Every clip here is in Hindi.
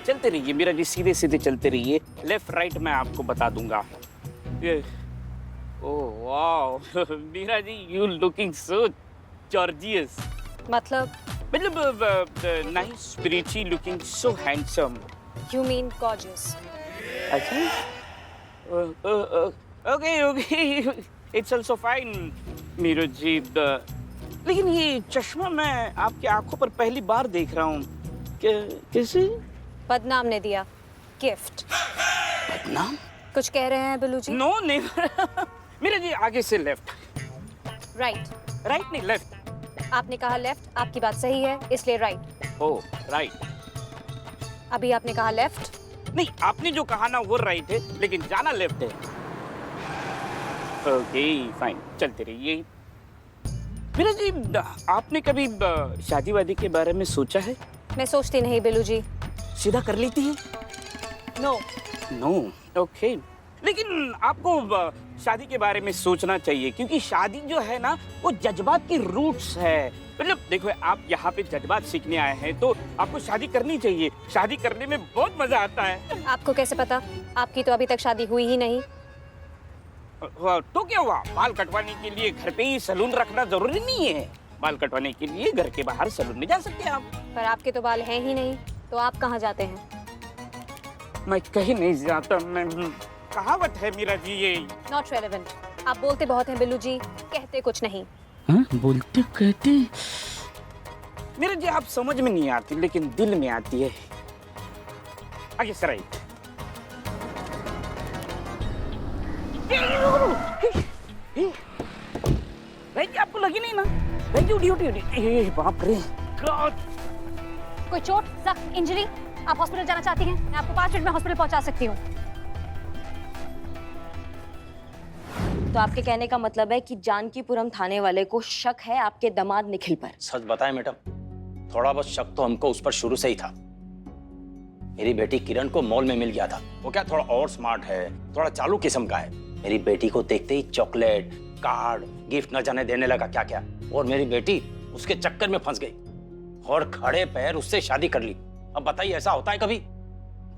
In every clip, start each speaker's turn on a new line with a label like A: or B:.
A: चलते रहिए मीरा जी, सीधे सीधे चलते रहिए, लेफ्ट राइट मैं आपको बता दूंगा। ये oh wow Meera ji, you looking so gorgeous.
B: मतलब?
A: मतलब नाइस, स्पिरिची looking, so handsome.
B: You mean gorgeous?
A: अच्छा, okay okay, it's also fine Meera ji. लेकिन ये चश्मा मैं आपकी आंखों पर पहली बार देख रहा हूँ। कैसे?
B: बदनाम ने दिया, गिफ्ट।
A: बदनाम?
B: कुछ कह रहे हैं बिल्लू जी?
A: नो नेवर मीरा जी, आगे से लेफ्ट।
B: राइट।
A: राइट नहीं, लेफ्ट।
B: आपने कहा लेफ्ट, आपकी बात सही है, इसलिए राइट।
A: Oh right.
B: अभी आपने कहा लेफ्ट।
A: नहीं, आपने जो कहा ना वो राइट है, लेकिन जाना लेफ्ट है। ओके फाइन, चलते रहिए। मीरा जी, आपने कभी शादी वादी के बारे में सोचा है?
B: मैं सोचती नहीं बिल्लू जी।
A: सीधा कर लेती है?
B: नो।
A: No, okay. लेकिन आपको शादी के बारे में सोचना चाहिए, क्योंकि शादी जो है ना वो जज्बात की रूट्स है। मतलब देखो, आप यहाँ पे जज्बात सीखने आए हैं तो आपको शादी करनी चाहिए। शादी करने में बहुत मजा आता है।
B: आपको कैसे पता? आपकी तो अभी तक शादी हुई ही नहीं।
A: तो क्या हुआ, बाल कटवाने के लिए घर पे ही सैलून रखना जरूरी नहीं है। बाल कटवाने के लिए घर के बाहर सैलून में जा सकते हैं आप।
B: पर आपके तो बाल हैं ही नहीं, तो आप कहाँ जाते हैं?
A: मैं कहीं नहीं जाता। मैं कहावत है मीरा जी ये।
B: Not relevant. आप बोलते बहुत हैं बिल्लू जी, कहते कुछ नहीं।
A: हाँ, बोलते कहते मीरा जी आप समझ में नहीं आती, लेकिन दिल में आती है। आगे से राइट। आपको लगी नहीं ना? उठी उठी उठी। बाप रे गॉड।
B: कोई चोट, सख्त इंजरी? आप हॉस्पिटल जाना चाहती हैं? मैं आपको 5 मिनट में हॉस्पिटल पहुंचा सकती हूँ। तो आपके कहने का मतलब है कि जानकीपुरम थाने वाले को शक है आपके दामाद निखिल पर?
C: सच बताएं मैडम, थोड़ा बहुत शक तो हमको उस पर शुरू से ही था। मेरी बेटी किरण को मॉल में मिल गया था। वो क्या थोड़ा और स्मार्ट है, थोड़ा चालू किस्म का है। मेरी बेटी को देखते ही चॉकलेट, कार्ड, गिफ्ट न जाने देने लगा क्या क्या। और मेरी बेटी उसके चक्कर में फंस गई और खड़े पैर उससे शादी कर ली। अब बताइए, ऐसा होता है कभी?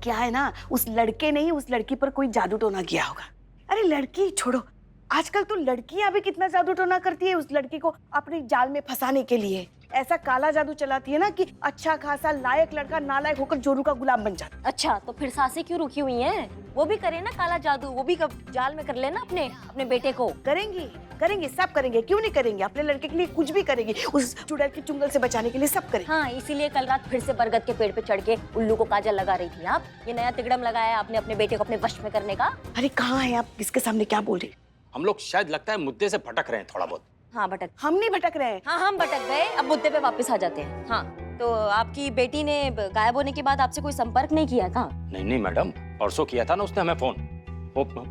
D: क्या है ना, उस लड़के ने ही उस लड़की पर कोई जादू टोना किया होगा। अरे लड़की छोड़ो, आजकल तो लड़कियां भी कितना जादू टोना करती है उस लड़की को अपने जाल में फंसाने के लिए। ऐसा काला जादू चलाती है ना कि अच्छा खासा लायक लड़का नालायक होकर जोरू का गुलाम बन जाता।
B: अच्छा, तो फिर सासें क्यों रुकी हुई हैं? वो भी करे ना काला जादू, वो भी जाल में कर लेना अपने बेटे को।
D: करेंगी करेंगे, सब करेंगे, क्यों नहीं करेंगे। अपने लड़के के लिए कुछ भी करेंगी, उस चुड़ैल की चुंगल से बचाने के लिए सब करेंगे।
B: हाँ, इसीलिए कल रात फिर से बरगद के पेड़ पे चढ़ के उल्लू को काजल लगा रही थी आप। ये नया तिगड़म लगाया आपने अपने बेटे को अपने वश में करने का।
D: अरे कहाँ है आप, किसके सामने क्या बोल रहे?
C: हम लोग शायद लगता है मुद्दे से भटक रहे हैं थोड़ा बहुत।
B: हाँ भटक।
D: हम नहीं भटक रहे हैं।
B: हाँ हम भटक गए, अब मुद्दे पे वापस आ जाते हैं। हाँ, तो आपकी बेटी ने गायब होने के बाद आपसे कोई संपर्क नहीं किया था?
C: नहीं मैडम, परसों किया था ना उसने हमें फोन।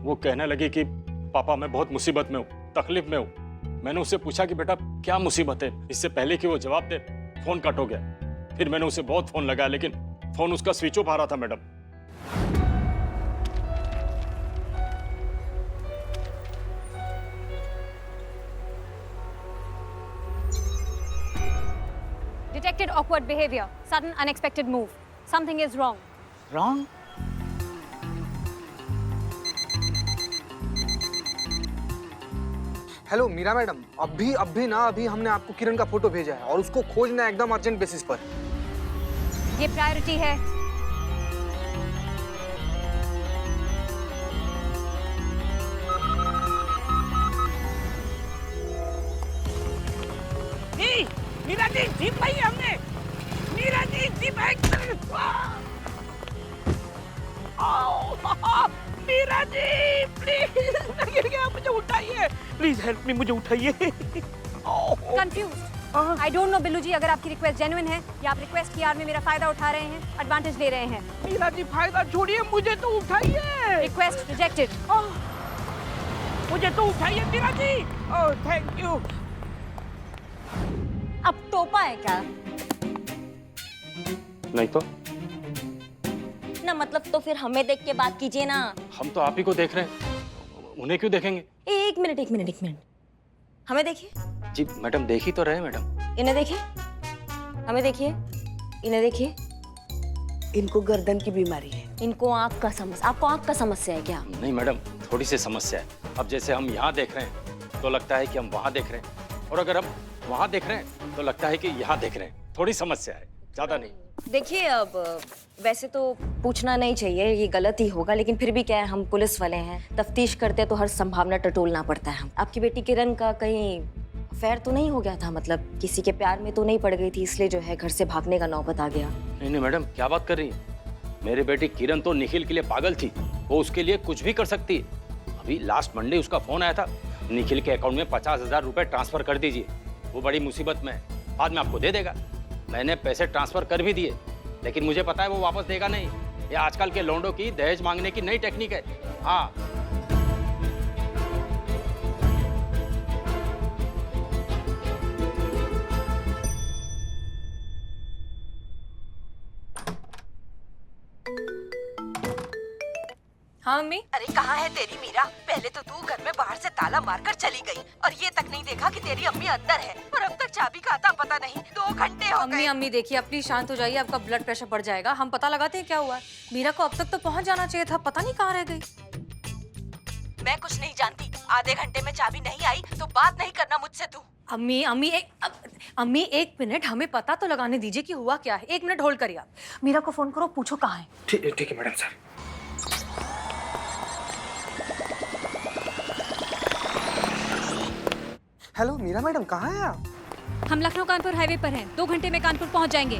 C: वो कहने लगी कि पापा मैं बहुत मुसीबत में हूँ, तकलीफ में हूँ। मैंने उससे पूछा कि बेटा क्या मुसीबत है। इससे पहले कि वो जवाब दे, फोन कट हो गया। फिर मैंने उसे बहुत फोन लगाया, लेकिन फोन उसका स्विच ऑफ आ रहा था madam.
B: Detected awkward behavior, sudden unexpected move. Something is wrong.
A: Wrong?
E: Hello Meera madam, अभी हमने आपको किरण का फोटो भेजा है और उसको खोजना है एकदम अर्जेंट बेसिस पर।
B: ये प्रायोरिटी है।
A: मीरा जी जीप पाई है हमने। मीरा जी जीप है। मीरा जी प्लीज, मैं गिर गया, मुझे उठाइए। प्लीज हेल्प मी, मुझे उठाइए।
B: Confused. I don't know Billu ji, अगर आपकी रिक्वेस्ट जेन्युइन है या आप रिक्वेस्ट की आड़ में मेरा फायदा उठा रहे हैं, एडवांटेज ले रहे हैं।
A: मीरा जी फायदा छोड़िए, मुझे तो उठाइए।
B: Request rejected.
A: मुझे तो उठाइए Meera ji. Oh thank you.
B: अब टोपा है क्या?
C: नहीं तो
B: ना मतलब तो फिर हमें देख के बात कीजिए ना।
C: हम तो आप ही को देख रहे हैं, उन्हें क्यों देखेंगे?
B: एक मिनट। हमें देखिए।
C: जी मैडम, देख ही तो रहे मैडम।
B: इन्हें देखिए, हमें देखिए, इन्हें देखिए।
D: इनको गर्दन की बीमारी है।
B: इनको आँख का समस्या, आपको आँख का समस्या है क्या?
C: नहीं मैडम, थोड़ी सी समस्या है। अब जैसे हम यहाँ देख रहे हैं तो लगता है कि हम वहाँ देख रहे हैं, और अगर हम वहाँ देख रहे हैं तो लगता है कि यहाँ देख रहे हैं। थोड़ी समस्या है, ज्यादा नहीं।
B: देखिए, अब वैसे तो पूछना नहीं चाहिए, ये गलत ही होगा, लेकिन फिर भी क्या है, हम पुलिस वाले हैं, तफ्तीश करते हैं तो हर संभावना टटोलना पड़ता है। आपकी बेटी किरण का कहीं अफेयर तो नहीं हो गया था? मतलब किसी के प्यार में तो नहीं पड़ गई थी इसलिए जो है घर से भागने का नौबत आ गया?
C: नहीं नहीं मैडम, क्या बात कर रही है? मेरी बेटी किरण तो निखिल के लिए पागल थी, वो उसके लिए कुछ भी कर सकती है। अभी लास्ट मंडे उसका फोन आया था, निखिल के अकाउंट में 50,000 रुपए ट्रांसफर कर दीजिए, वो बड़ी मुसीबत में है, बाद में आपको दे देगा। मैंने पैसे ट्रांसफर कर भी दिए, लेकिन मुझे पता है वो वापस देगा नहीं। ये आजकल के लौंडों की दहेज मांगने की नई टेक्निक है। हाँ,
F: हाँ मम्मी।
G: अरे कहाँ है तेरी मीरा? पहले तो तू घर में बाहर से ताला मारकर चली गई और ये तक नहीं देखा कि तेरी अम्मी अंदर है, और अब तक चाबी का आता पता नहीं। 2 घंटे हो
F: अम्मी
G: गए।
F: अम्मी देखिए, आप प्लीज शांत हो जाइए, आपका ब्लड प्रेशर बढ़ जाएगा। हम पता लगाते हैं क्या हुआ है। मीरा को अब तक तो पहुंच जाना चाहिए था, पता नहीं कहाँ रह गई।
G: मैं कुछ नहीं जानती, आधे घंटे में चाबी नहीं आई तो बात नहीं करना मुझसे तू।
F: अम्मी एक मिनट, हमें पता तो लगाने दीजिए कि हुआ क्या है। 1 मिनट होल्ड करिए आप। मीरा को फोन करो, पूछो कहाँ है।
E: ठीक है madam sir. Hello Meera madam, कहाँ हैं आप?
H: हम लखनऊ कानपुर हाईवे पर हैं। 2 घंटे में कानपुर पहुंच जाएंगे।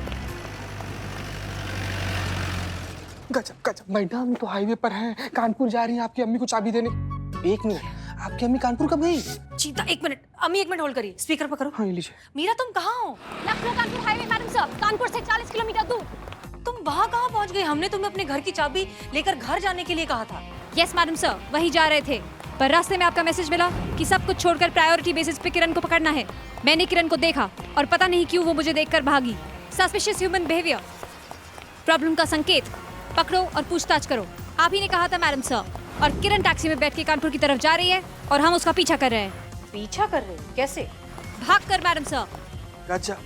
E: गजब मैडम, तो हाईवे पर हैं, कानपुर जा रही हैं आपकी अम्मी को चाबी देने। 1 मिनट, आपकी अम्मी कानपुर कब गई?
F: चीता 1 मिनट, अम्मी 1 मिनट होल्ड करिए, स्पीकर पर करो।
E: हाँ लीजिए।
F: मीरा तुम कहाँ हो?
H: Lucknow Kanpur highway madam sir, Kanpur से 40 किलोमीटर दूर।
F: तुम वहाँ कहाँ पहुँच गई? हमने तुम्हें अपने घर की चाबी लेकर घर जाने के लिए कहा था।
H: यस मैडम सर, वही जा रहे थे, पर रास्ते में आपका मैसेज मिला कि सब कुछ छोड़कर प्रायोरिटी बेसिस पे किरण को पकड़ना है। मैंने किरण को देखा और पता नहीं क्यों वो मुझे देखकर भागी। सस्पिशियस ह्यूमन बिहेवियर, प्रॉब्लम का संकेत। पकड़ो और पूछताछ करो। आप ही ने कहा था मैडम सर। और किरण टैक्सी में बैठ के कानपुर की तरफ जा रही है और हम उसका पीछा कर रहे हैं।
F: पीछा कर रहे हो? कैसे?
H: भाग कर मैडम सर।
E: गजब।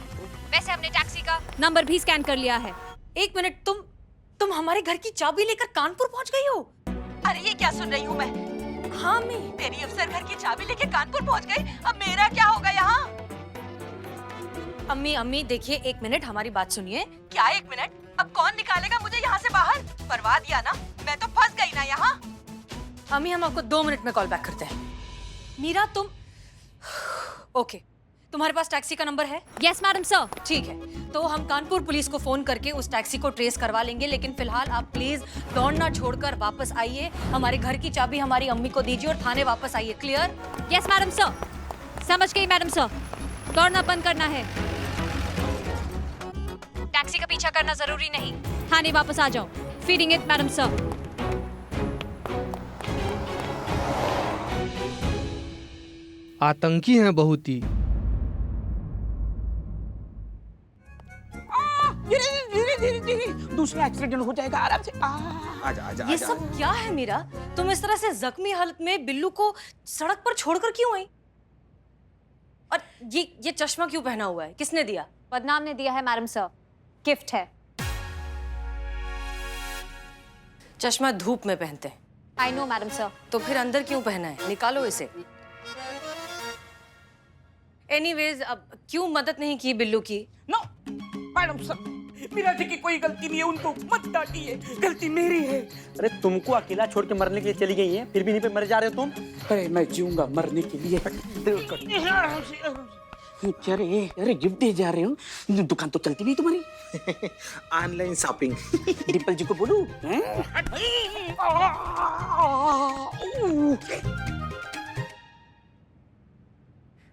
H: वैसे हमने टैक्सी का नंबर भी स्कैन कर लिया है।
F: 1 मिनट, तुम हमारे घर की चाबी लेकर कानपुर पहुँच गई हो?
G: अरे ये क्या सुन रही हूँ मैं?
F: हाँ अम्मी।
G: तेरी अफसर घर की चाबी लेके कानपुर पहुँच गई, अब मेरा क्या होगा यहाँ?
F: अम्मी देखिए, 1 मिनट हमारी बात सुनिए।
G: क्या 1 मिनट? अब कौन निकालेगा मुझे यहाँ से बाहर? करवा दिया ना, मैं तो फंस गई ना यहाँ।
F: अम्मी हम आपको 2 मिनट में कॉल बैक करते हैं। मीरा तुम ओके, तुम्हारे पास टैक्सी का नंबर है?
H: Yes madam sir.
F: ठीक है, तो हम कानपुर पुलिस को फोन करके उस टैक्सी को ट्रेस करवा लेंगे, लेकिन फिलहाल आप प्लीज दौड़ना छोड़कर वापस आइए। हमारे घर की चाबी हमारी अम्मी को दीजिए और थाने वापस आइए। क्लियर?
H: Yes madam sir. समझ गई मैडम सर। दौड़ना बंद करना है। टैक्सी का पीछा करना जरूरी नहीं। थाने वापस आ जाओ। Feeding it madam sir.
I: आतंकी हैं बहुत ही।
A: धीरे दूसरा एक्सीडेंट हो जाएगा, आराम से।
E: आजा।
F: ये सब क्या है मीरा? तुम इस तरह से जख्मी हालत में बिल्लू को सड़क पर छोड़कर क्यों आई? और ये चश्मा क्यों पहना हुआ है? किसने दिया?
H: बदनाम ने दिया है मैडम सर। गिफ्ट है।
F: चश्मा धूप में पहनते हैं।
H: I know madam sir.
F: तो फिर अंदर क्यों पहना है? निकालो इसे। एनीवेज, अब क्यों मदद नहीं की बिल्लू की?
A: No madam sir, Meera ji की कोई गलती नहीं है, उनको मत डांटिए, गलती मेरी है।
J: अरे तुमको अकेला छोड़ के मरने के लिए चली गई हैं, फिर भी नहीं पे मर जा रहे हो तुम।
A: अरे मैं जीऊंगा मरने के लिए। अरे गिफ्ट दे जा रहे हो, दुकान तो चलती नहीं तुम्हारी।
J: Online shopping.
A: डिम्पल जी को बोलूं?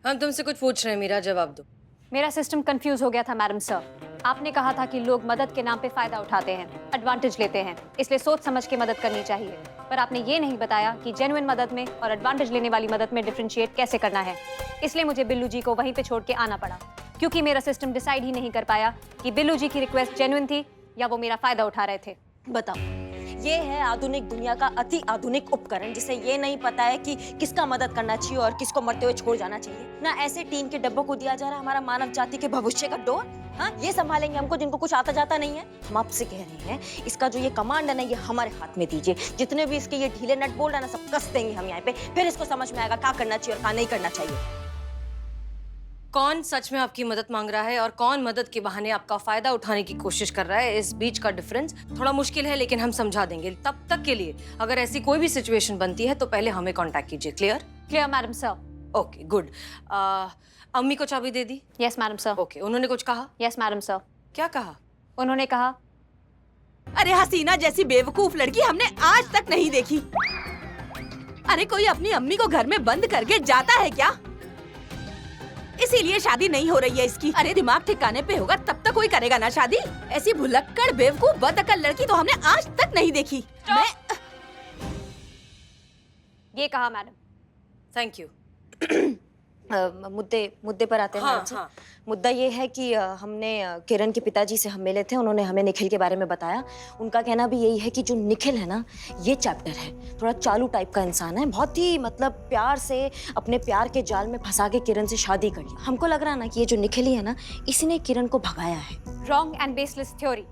F: हम तुमसे कुछ पूछ रहे हैं मीरा, जवाब दो।
H: मेरा सिस्टम कंफ्यूज हो गया था मैडम सर। आपने कहा था कि लोग मदद के नाम पे फायदा उठाते हैं, एडवांटेज लेते हैं, इसलिए सोच समझ के मदद करनी चाहिए। पर आपने ये नहीं बताया कि जेन्युइन मदद में और एडवांटेज लेने वाली मदद में डिफरेंशिएट कैसे करना है। इसलिए मुझे बिल्लू जी को वहीं पे छोड़ के आना पड़ा, क्योंकि मेरा सिस्टम डिसाइड ही नहीं कर पाया कि बिल्लू जी की रिक्वेस्ट जेन्युइन थी या वो मेरा फायदा उठा रहे थे।
B: बताओ, ये है आधुनिक दुनिया का अति आधुनिक उपकरण, जिसे ये नहीं पता है कि किसका मदद करना चाहिए और किसको मरते हुए छोड़ जाना चाहिए। ना ऐसे टीम के डब्बों को दिया जा रहा हमारा मानव जाति के भविष्य का डोर। हाँ, ये संभालेंगे हमको जिनको कुछ आता जाता नहीं है। हम आपसे कह रहे हैं इसका जो ये कमांड है ना, ये हमारे हाथ में दीजिए। जितने भी इसके ये ढीले नट बोल्ट है ना, सब कस देंगे हम यहाँ पे, फिर इसको समझ में आएगा क्या करना चाहिए और क्या नहीं करना चाहिए।
F: कौन सच में आपकी मदद मांग रहा है और कौन मदद के बहाने आपका फायदा उठाने की कोशिश कर रहा है, इस बीच का डिफरेंस थोड़ा मुश्किल है, लेकिन हम समझा देंगे। तब तक के लिए अगर ऐसी कोई भी सिचुएशन बनती है तो पहले हमें कांटेक्ट कीजिए। Clear?
H: Clear madam sir.
F: Okay, good. अम्मी को चाबी दे दी?
H: Yes madam sir.
F: ओके, उन्होंने कुछ कहा?
H: Yes madam sir.
F: क्या कहा?
H: उन्होंने कहा,
G: अरे हसीना जैसी बेवकूफ लड़की हमने आज तक नहीं देखी। अरे कोई अपनी अम्मी को घर में बंद करके जाता है क्या? इसीलिए शादी नहीं हो रही है इसकी। अरे दिमाग ठिकाने पे होगा तब तक कोई करेगा ना शादी। ऐसी भुलक्कड़ बेवकूफ बदअकल लड़की तो हमने आज तक नहीं देखी। मैं
H: ये कहा मैडम।
F: Thank you.
B: मुद्दे पर आते हैं
F: हाँ,
B: मैडम सर।
F: हाँ।
B: मुद्दा ये है कि हमने किरण के पिताजी से हम मिले थे, उन्होंने हमें निखिल के बारे में बताया। उनका कहना भी यही है कि जो निखिल है ना, ये चैप्टर है, थोड़ा चालू टाइप का इंसान है, बहुत ही मतलब प्यार से अपने प्यार के जाल में फंसा के किरण से शादी कर ली। हमको लग रहा है ना कि ये जो निखिल ही है ना, इसी ने किरण को भगाया है।
H: Wrong and baseless theory.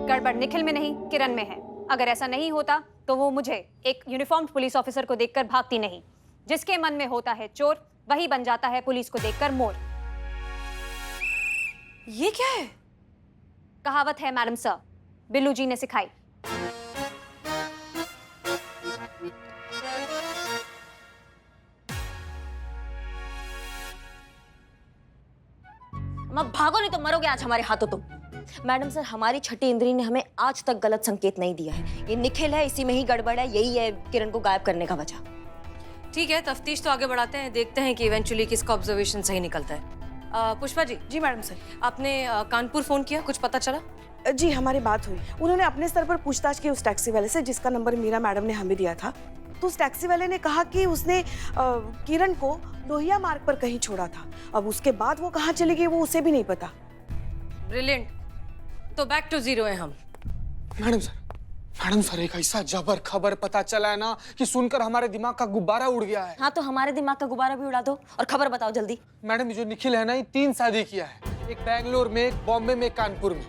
H: गड़बड़ निखिल में नहीं, किरण में है। अगर ऐसा नहीं होता तो वो मुझे एक यूनिफॉर्म्ड पुलिस ऑफिसर को देखकर भागती नहीं। जिसके मन में होता है चोर, वही बन जाता है पुलिस को देखकर मोर।
F: ये क्या है?
H: कहावत है मैडम सर, बिल्लू जी ने सिखाई।
B: अब भागो नहीं तो मरोगे आज हमारे हाथों तुम। मैडम सर, हमारी छठी इंद्री ने हमें आज तक गलत संकेत नहीं दिया है। ये निखिल है, इसी में ही गड़बड़ है, यही है किरण को गायब करने का वजह।
F: ठीक है, तफ्तीश तो आगे बढ़ाते हैं, देखते हैं कि इवेंचुअली किसका ऑब्जर्वेशन सही निकलता है। पुष्पा जी।
D: जी मैडम सर।
F: आपने कानपुर फोन किया, कुछ पता चला?
D: जी हमारी बात हुई, उन्होंने अपने स्तर पर पूछताछ की उस टैक्सी वाले से जिसका नंबर मीरा मैडम ने हमें दिया था। तो उस टैक्सी वाले ने कहा कि उसने किरण को लोहिया मार्ग पर कहीं छोड़ा था। अब उसके बाद वो कहाँ चली गई वो उसे भी नहीं पता।
F: ब्रिलियंट। तो बैक टू जीरो है हम।
E: मैडम सर, एक ऐसा जबर खबर पता चला है ना कि सुनकर हमारे दिमाग का गुब्बारा उड़ गया है।
B: हाँ, तो हमारे दिमाग का गुब्बारा भी उड़ा दो और खबर बताओ जल्दी।
E: मैडम, ये जो निखिल है ना, ये 3 शादी किया है, एक बेंगलोर में, एक बॉम्बे में, एक कानपुर में।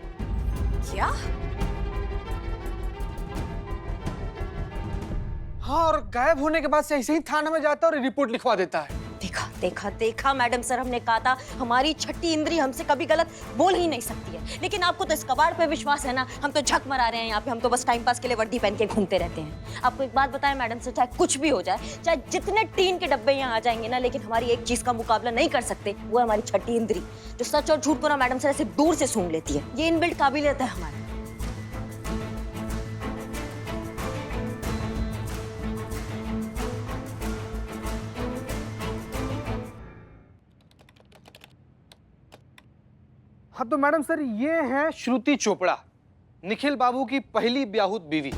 F: क्या?
E: हाँ, और गायब होने के बाद से ऐसे ही थाना में जाता है और रिपोर्ट लिखवा देता है।
B: देखा देखा देखा मैडम सर, हमने कहा था हमारी छठी इंद्री हमसे कभी गलत बोल ही नहीं सकती है। लेकिन आपको तो इस कबाड़ पे विश्वास है ना, हम तो झक मरा रहे हैं यहाँ पे। हम तो बस टाइम पास के लिए वर्दी पहन के घूमते रहते हैं। आपको एक बात बताएं मैडम सर, चाहे कुछ भी हो जाए, चाहे जितने टीन के डब्बे यहाँ आ जाएंगे ना, लेकिन हमारी एक चीज का मुकाबला नहीं कर सकते, वो है हमारी छठी इंद्री, जो सच और झूठ को ना मैडम सर ऐसे दूर से सूंघ लेती है। ये इनबिल्ट काबिलियत है हमारी।
E: हाँ तो मैडम सर, ये है श्रुति चोपड़ा, निखिल बाबू की पहली ब्याहुत बीवी।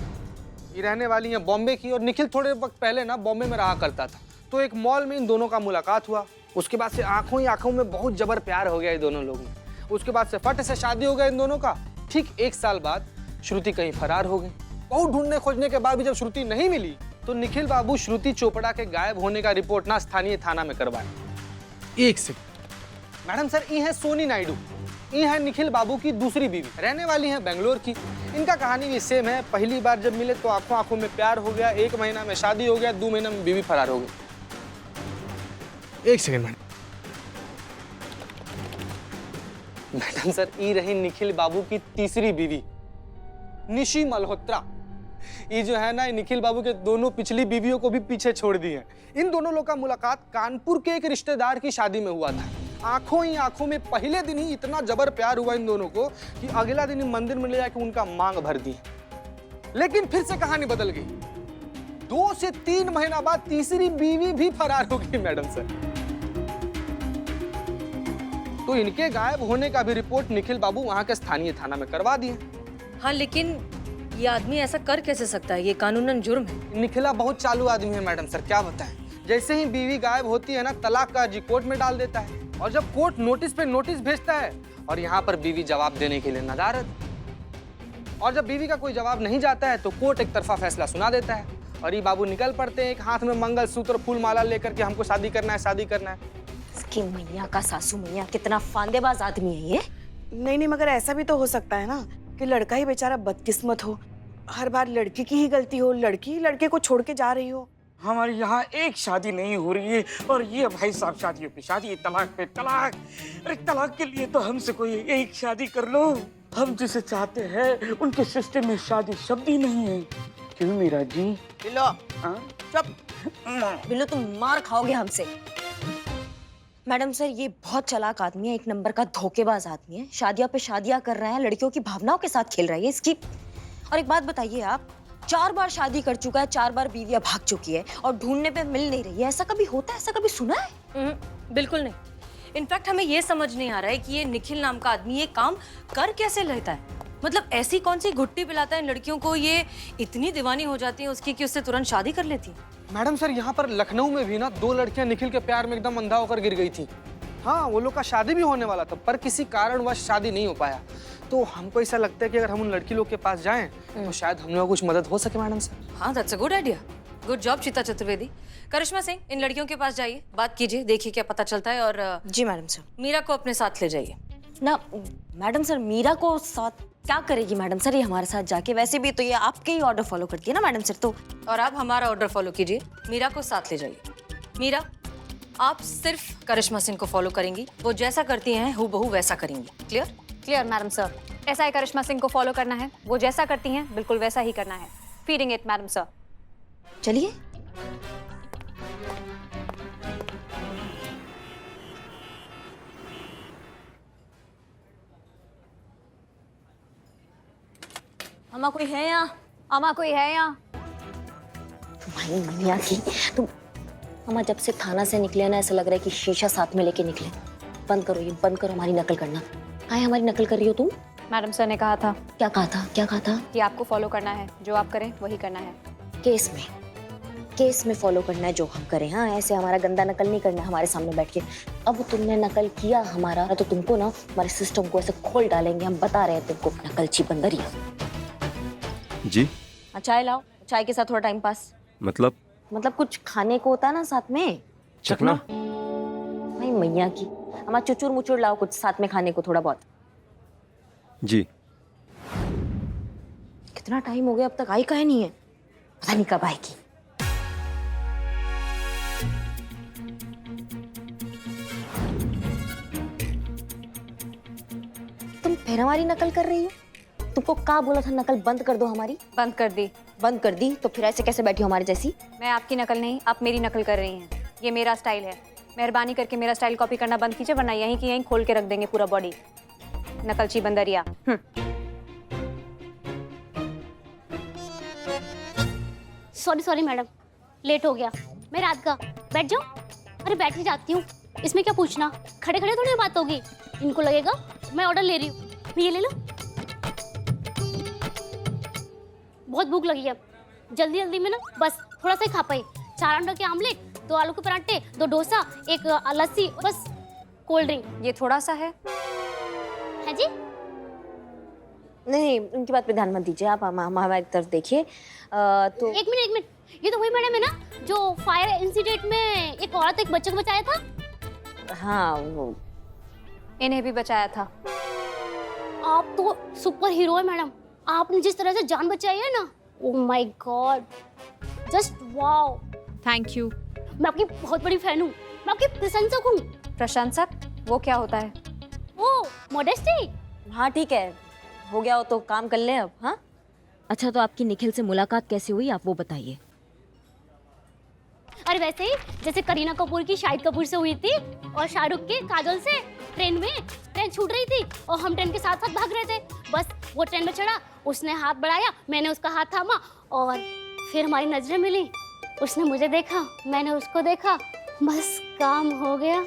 E: ये रहने वाली है बॉम्बे की, और निखिल थोड़े वक्त पहले ना बॉम्बे में रहा करता था। तो एक मॉल में इन दोनों का मुलाकात हुआ। उसके बाद से आंखों ही आंखों में बहुत जबर प्यार हो गया इन दोनों लोगों में। उसके बाद से फट से शादी हो गया इन दोनों का। ठीक 1 साल बाद श्रुति कहीं फरार हो गई। बहुत ढूंढने खोजने के बाद भी जब श्रुति नहीं मिली तो निखिल बाबू श्रुति चोपड़ा के गायब होने का रिपोर्ट ना स्थानीय थाना में करवाए। 1 सेकंड मैडम सर, ये है सोनी नायडू, ये है निखिल बाबू की दूसरी बीवी, रहने वाली है बेंगलोर की। इनका कहानी भी सेम है। पहली बार जब मिले तो आंखों आंखों में प्यार हो गया, 1 महीना में शादी हो गया, 2 महीना में बीवी फरार हो गई। 1 सेकंड मैडम सर, ये रही निखिल बाबू की तीसरी बीवी निशी मल्होत्रा। ये जो है ना, निखिल बाबू के दोनों पिछली बीवियों को भी पीछे छोड़ दी है। इन दोनों लोग का मुलाकात कानपुर के एक रिश्तेदार की शादी में हुआ था। आंखों ही आंखों में पहले दिन ही इतना जबर प्यार हुआ इन दोनों को कि अगला दिन मंदिर में ले जाकर उनका मांग भर दी। लेकिन फिर से कहानी बदल गई। 2 से 3 महीना बाद तीसरी बीवी भी फरार हो गई मैडम सर। तो इनके गायब होने का भी रिपोर्ट निखिल बाबू वहां के स्थानीय थाना में करवा दिए।
F: हाँ, लेकिन ये आदमी ऐसा कर कैसे सकता है? ये कानूनन जुर्म है।
E: निखिला बहुत चालू आदमी है मैडम सर, क्या बताएं। जैसे ही बीवी गायब होती है ना, तलाक का अर्जी कोर्ट में डाल देता है, और जब कोर्ट नोटिस पे नोटिस भेजता है और यहाँ पर बीवी जवाब देने के लिए नदारद। और जब बीवी का कोई जवाब नहीं जाता है तो कोर्ट एक तरफा फैसला सुना देता है और ये बाबू निकल पड़ते हैं, एक हाथ में मंगलसूत्र फूल माला लेकर के, हमको शादी करना है, शादी करना है।
B: इसकी मैया का सासू मैया, कितना फांदेबाज आदमी है ये।
D: नहीं नहीं, मगर ऐसा भी तो हो सकता है ना कि लड़का ही बेचारा बदकिस्मत हो, हर बार लड़की की ही गलती हो, लड़की लड़के को छोड़ के जा रही हो।
A: हमारे यहाँ एक शादी नहीं हो रही है और ये भाई साहब शादियों पे शादी, तलाक पे तलाक। अरे तलाक के लिए तो हमसे कोई एक शादी कर लो। हम जिसे चाहते हैं उनके सिस्टम में शादी शब्द ही नहीं है। क्यों मीरा जी?
D: बिल्लो,
A: हाँ?
D: चुप।
B: बिल्लो तुम मार खाओगे हमसे। मैडम सर, ये बहुत चालाक आदमी है, एक नंबर का धोखेबाज आदमी है। शादियां पे शादियां कर रहा है, लड़कियों की भावनाओं के साथ खेल रहा है इसकी। और एक बात बताइए, आप 4 बार शादी कर चुका है, 4 बार बीवियां भाग चुकी है और ढूंढने पे मिल नहीं रही है। ऐसा कभी होता है? ऐसा कभी सुना है?
F: बिल्कुल नहीं। इनफैक्ट हमें ये समझ नहीं आ रहा है कि ये निखिल नाम का आदमी ये काम कर कैसे लेता है। मतलब ऐसी कौन सी घुट्टी पिलाता है इन लड़कियों को, ये इतनी दीवानी हो जाती है उसकी कि उससे तुरंत शादी कर लेती है।
E: मैडम सर, यहाँ पर लखनऊ में भी ना 2 लड़कियां निखिल के प्यार में एकदम अंधा होकर गिर गई थी। हाँ, वो लोग का शादी भी होने वाला था, पर किसी कारणवश शादी नहीं हो पाया। तो हमको ऐसा लगता है कि अगर हम उन लड़की लोग के पास जाएं तो शायद हम लोग को कुछ मदद हो सके मैडम सर।
F: हाँ, that's a good idea. Good job चिता चतुर्वेदी। करिश्मा सिंह, इन लड़कियों के पास जाइए, बात कीजिए, देखिए क्या पता चलता है। और
B: जी मैडम सर।
F: मीरा को अपने साथ ले जाइए।
B: ना मैडम सर, मीरा को साथ क्या करेगी मैडम सर ये हमारे साथ जाके? वैसे भी तो ये आपके ही ऑर्डर फॉलो करती है ना मैडम सर। तो
F: और आप हमारा ऑर्डर फॉलो कीजिए, मीरा को साथ ले जाइए। मीरा, आप सिर्फ करिश्मा सिंह को फॉलो करेंगी, वो जैसा करती हैं हूबहू वैसा करेंगी। क्लियर?
H: Clear madam sir. ऐसा ही करिश्मा सिंह को फॉलो करना है, वो जैसा करती हैं बिल्कुल वैसा ही करना है। Feeding it madam sir.
B: चलिए। अम्मा कोई है यहाँ?
H: अम्मा कोई है यहाँ?
B: तुम्हारी मम्मिया की तुम। अम्मा, जब से थाना से निकले ना ऐसा लग रहा है कि शीशा साथ में लेके निकले। बंद करो ये, बंद करो हमारी नकल करना। काहे हमारी नकल कर रही हो तुम?
H: मैडम सर ने कहा था।
B: क्या कहा था? क्या कहा था?
H: कि आपको फॉलो करना है, जो आप करें वही करना है।
B: केस में फॉलो करना है जो हम करें। हाँ, ऐसे हमारा गंदा नकल नहीं करना है हमारे सामने बैठ के। अब तुमने नकल किया हमारा तो तुमको ना हमारे सिस्टम को ऐसे खोल डालेंगे। हम बता रहे हैं तुमको, नकलची बंदरिया।
I: जी?
B: चाय लाओ, चाय के साथ थोड़ा टाइम पास।
I: मतलब
B: कुछ खाने को होता है ना साथ में।
I: चखना?
B: भाई मैया की, हमारा चुचुर मुचुर लाओ कुछ साथ में खाने को, थोड़ा बहुत।
I: जी।
B: कितना टाइम हो गया अब तक आई काहे नहीं है? पता नहीं कब आएगी। तुम फिर हमारी नकल कर रही हो? तुमको क्या बोला था नकल बंद कर दो हमारी?
H: बंद कर दी।
B: बंद कर दी तो फिर ऐसे कैसे बैठी हो हमारे जैसी?
H: मैं आपकी नकल नहीं, आप मेरी नकल कर रही हैं। ये मेरा स्टाइल है, मेहरबानी करके मेरा स्टाइल कॉपी करना बंद कीजिए, वरना यहीं की यहीं खोल के रख देंगे पूरा बॉडी। नकलची बंदरिया।
K: सॉरी मैडम, लेट हो गया। मैं रात का बैठ जाऊँ? अरे बैठ ही जाती हूँ, इसमें क्या पूछना, खड़े खड़े थोड़ी बात होगी। इनको लगेगा मैं ऑर्डर ले रही हूँ। ये ले लो। बहुत भूख लगी है, जल्दी जल्दी में ना बस थोड़ा सा ही खा पाई। 4 अंडों के आमलेट, 2 आलू के पराठे, 2 डोसा, 1 लस्सी, बस कोल्ड ड्रिंक।
H: ये थोड़ा सा है
K: जी?
B: नहीं, उनकी बात पे ध्यान मत दीजिए आप, हमारी तरफ देखिए। तो
K: एक मिनट, ये तो वही मैडम है ना जो फायर इंसिडेंट में एक औरत एक बच्चे को बचाया था?
B: हाँ, वो
H: इन्हें भी बचाया था।
K: आप तो सुपर हीरो है मैडम। आपने जिस तरह से जान बचाई है ना, oh my God, just wow.
H: Thank you.
K: मैं आपकी बहुत बड़ी फैन हूँ, मैं आपकी प्रशंसक हूँ।
H: प्रशंसक? वो क्या होता है?
K: ओह, मॉडेस्टी।
B: हाँ ठीक है, हो गया हो तो काम कर ले अब। हाँ अच्छा, तो आपकी निखिल से मुलाकात कैसे हुई आप वो बताइए।
K: अरे वैसे ही जैसे करीना कपूर की शाहिद कपूर से हुई थी और शाहरुख के काजोल से। ट्रेन छूट रही थी और हम ट्रेन के साथ साथ भाग रहे थे। बस वो ट्रेन में चढ़ा, उसने हाथ बढ़ाया, मैंने उसका हाथ थामा और फिर हमारी नजरें मिली। उसने मुझे देखा, मैंने उसको देखा, बस काम हो गया।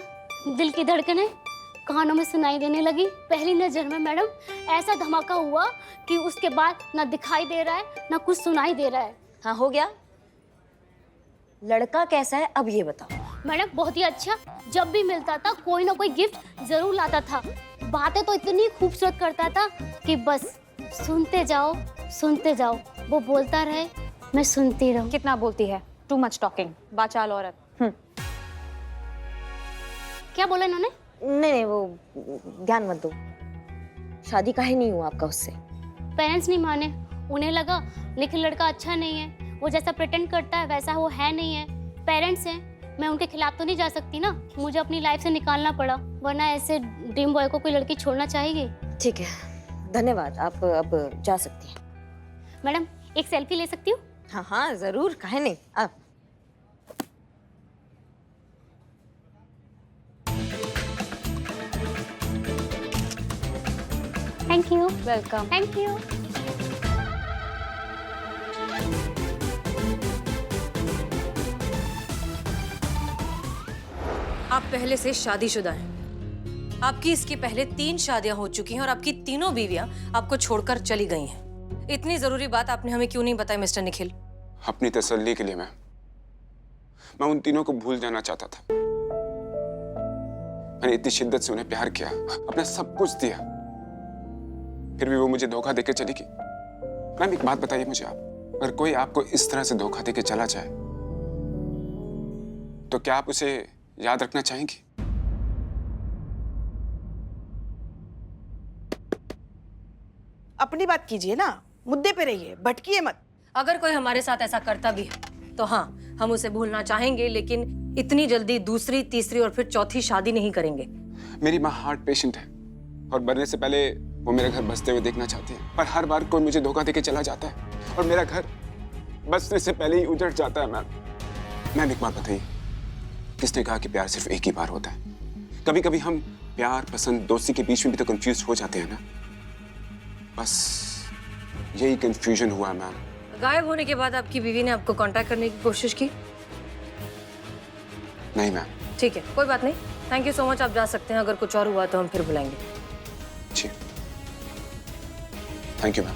K: दिल की धड़कनें कानों में सुनाई देने लगी। पहली नजर में मैडम ऐसा धमाका हुआ कि उसके बाद ना दिखाई दे रहा है ना कुछ सुनाई दे रहा है।
B: हाँ हो गया। लड़का कैसा है अब ये बताओ।
K: मैडम बहुत ही अच्छा, जब भी मिलता था कोई ना कोई गिफ्ट जरूर लाता था। बातें तो इतनी खूबसूरत करता था कि बस सुनते जाओ। वो बोलता रहे, मैं सुनती रहूं।
H: कितना बोलती है, टू मच टॉकिंग, बाचाल औरत।
K: क्या बोला इन्होंने?
B: नहीं, वो ध्यान मत दो। शादी काहे नहीं हुआ आपका उससे?
K: पेरेंट्स नहीं माने, उन्हें लगा निखिल लड़का अच्छा नहीं है, वो जैसा प्रिटेंड करता है वैसा वो है नहीं है। पेरेंट्स हैं, मैं उनके खिलाफ तो नहीं जा सकती ना, मुझे अपनी लाइफ से निकालना पड़ा, वरना ऐसे ड्रीम बॉय को कोई लड़की छोड़ना चाहेगी।
B: ठीक है, धन्यवाद, आप अब जा सकती हैं।
K: मैडम एक सेल्फी ले सकती हूँ?
B: हाँ हाँ जरूर, काहे नहीं, आप।
K: Thank you.
H: Welcome.
K: Thank you.
F: आप पहले से शादीशुदा हैं। आपकी इसके पहले 3 शादियां हो चुकी हैं और आपकी तीनों बीवियां आपको छोड़कर चली गई हैं। इतनी जरूरी बात आपने हमें क्यों नहीं बताई मिस्टर निखिल?
L: अपनी तसल्ली के लिए मैं उन तीनों को भूल जाना चाहता था। मैंने इतनी शिद्दत से उन्हें प्यार किया, अपना सब कुछ दिया, फिर भी वो मुझे धोखा देकर चली गई। मैम एक बात बताइए मुझे आप, अगर कोई आपको इस तरह से धोखा देकर चला जाए तो क्या आप उसे याद रखना चाहेंगी?
D: अपनी बात कीजिए ना, मुद्दे पे रहिए, भटकिए मत।
F: अगर कोई हमारे साथ ऐसा करता भी है तो हाँ, हम उसे भूलना चाहेंगे, लेकिन इतनी जल्दी दूसरी, तीसरी और फिर चौथी शादी नहीं करेंगे।
L: मेरी माँ हार्ट पेशेंट है और मरने से पहले वो मेरे घर बसते हुए देखना चाहती है, पर हर बार कोई मुझे धोखा देके चला जाता है और मेरा घर बसने से पहले ही उजड़ जाता है। मैम एक बात बताइए, किसने कहा कि प्यार सिर्फ एक ही बार होता है? कभी कभी हम प्यार, पसंद, दोस्ती के बीच में भी तो कंफ्यूज हो जाते हैं ना। बस यही कंफ्यूजन हुआ मैम।
F: गायब होने के बाद आपकी बीवी ने आपको कांटेक्ट करने की कोशिश की?
L: नहीं मैम।
F: ठीक है, कोई बात नहीं, थैंक यू सो मच, आप जा सकते हैं। अगर कुछ और हुआ तो हम फिर बुलाएंगे।
L: जी, थैंक यू मैम।